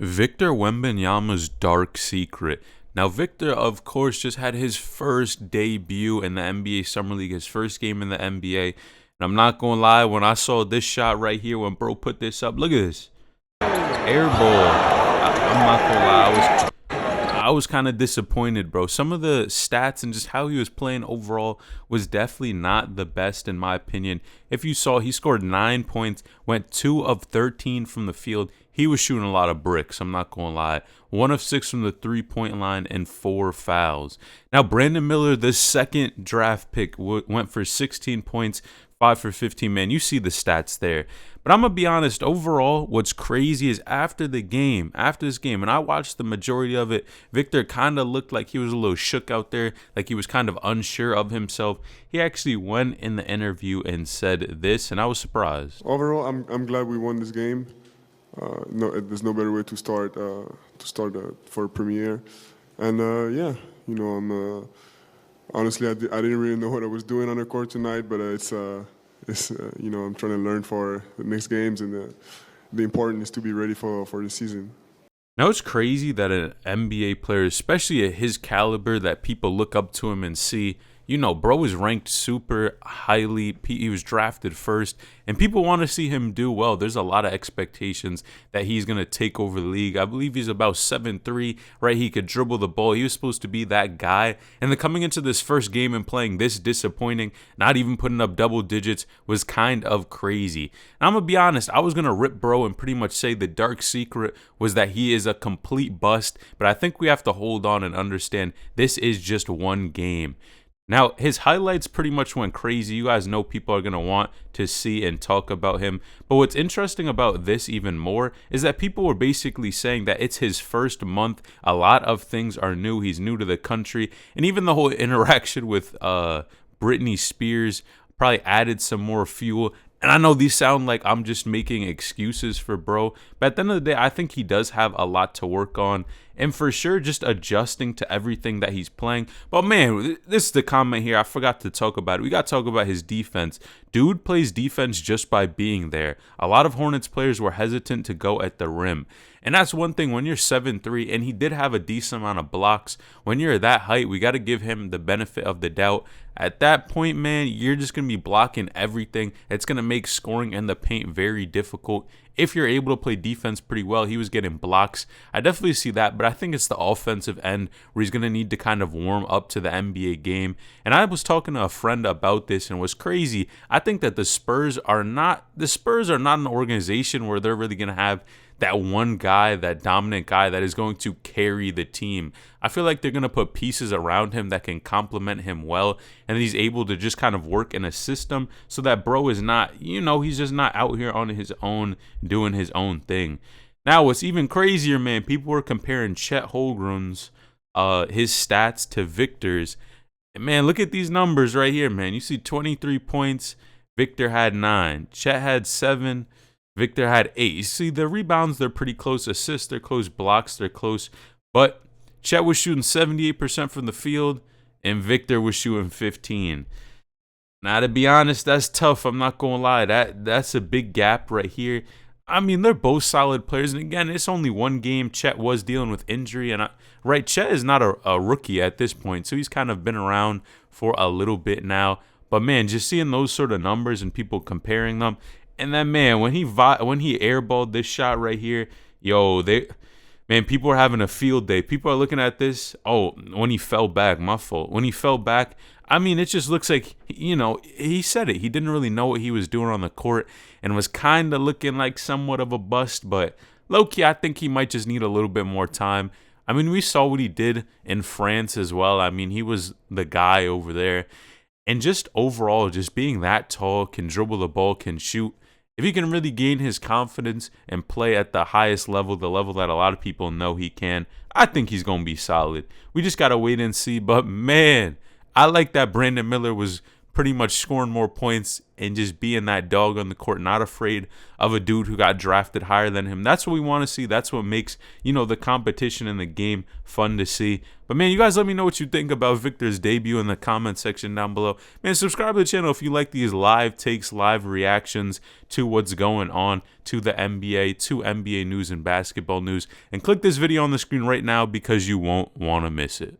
Victor Wembanyama's dark secret. Now, Victor, of course, just had his first debut in the NBA Summer League, his first game in the NBA. And I'm not going to lie, when I saw this shot right here, when bro put this up, look at this. Air ball. I'm not going to lie, I was kind of disappointed, bro. Some of the stats and just how he was playing overall was definitely not the best, in my opinion. If you saw, he scored 9 points, went 2 of 13 from the field. He was shooting a lot of bricks, I'm not going to lie. 1 of 6 from the three-point line and 4 fouls. Now, Brandon Miller, the second draft pick, went for 16 points, 5 for 15. Man, you see the stats there. But I'm going to be honest, overall, what's crazy is after this game, and I watched the majority of it, Victor kind of looked like he was a little shook out there, like he was kind of unsure of himself. He actually went in the interview and said this, and I was surprised. Overall, I'm glad we won this game. No, there's no better way to start for a premiere, and yeah, I'm honestly I didn't really know what I was doing on the court tonight, but it's I'm trying to learn for the next games, and the important is to be ready for the season. Now, it's crazy that an NBA player, especially at his caliber, that people look up to him and see, bro is ranked super highly. He was drafted first, and people want to see him do well. There's a lot of expectations that he's going to take over the league. I believe he's about 7'3", right? He could dribble the ball. He was supposed to be that guy. And then coming into this first game and playing this disappointing, not even putting up double digits, was kind of crazy. And I'm going to be honest, I was going to rip bro and pretty much say the dark secret was that he is a complete bust, but I think we have to hold on and understand this is just one game. Now, his highlights pretty much went crazy. You guys know people are going to want to see and talk about him. But what's interesting about this even more is that people were basically saying that it's his first month. A lot of things are new. He's new to the country. And even the whole interaction with Britney Spears probably added some more fuel. And I know these sound like I'm just making excuses for bro, but at the end of the day, I think he does have a lot to work on, and for sure just adjusting to everything that he's playing. But man, this is the comment here. I forgot to talk about it. We got to talk about his defense. Dude plays defense just by being there. A lot of Hornets players were hesitant to go at the rim. And that's one thing when you're 7'3", and he did have a decent amount of blocks. When you're that height, we got to give him the benefit of the doubt. At that point, man, you're just going to be blocking everything. It's going to make scoring in the paint very difficult. If you're able to play defense pretty well, he was getting blocks. I definitely see that, but I think it's the offensive end where he's going to need to kind of warm up to the NBA game. And I was talking to a friend about this, and it was crazy. I think that the Spurs are not an organization where they're really going to have that one guy, that dominant guy that is going to carry the team. I feel like they're going to put pieces around him that can complement him well, and he's able to just kind of work in a system so that bro is not, he's just not out here on his own doing his own thing. Now, what's even crazier, man, people were comparing Chet Holmgren's his stats to Victor's. And man, look at these numbers right here, man. You see 23 points, Victor had 9, Chet had 7, Victor had 8. You see, the rebounds, they're pretty close. Assists, they're close. Blocks, they're close. But Chet was shooting 78% from the field, and Victor was shooting 15. Now, to be honest, that's tough. I'm not going to lie. That's a big gap right here. I mean, they're both solid players. And again, it's only one game. Chet was dealing with injury. And Chet is not a rookie at this point, so he's kind of been around for a little bit now. But, man, just seeing those sort of numbers and people comparing them, and then, man, when he airballed this shot right here, people are having a field day. People are looking at this. Oh, when he fell back, my fault. When he fell back, I mean, it just looks like, he said it. He didn't really know what he was doing on the court and was kind of looking like somewhat of a bust. But low-key, I think he might just need a little bit more time. I mean, we saw what he did in France as well. I mean, he was the guy over there. And just overall, just being that tall, can dribble the ball, can shoot. If he can really gain his confidence and play at the highest level, the level that a lot of people know he can, I think he's going to be solid. We just got to wait and see. But, man, I like that Brandon Miller was pretty much scoring more points and just being that dog on the court, not afraid of a dude who got drafted higher than him. That's what we want to see. That's what makes, the competition in the game fun to see. But, man, you guys let me know what you think about Victor's debut in the comment section down below. Man, subscribe to the channel if you like these live takes, live reactions to what's going on to the NBA, to NBA news and basketball news. And click this video on the screen right now because you won't want to miss it.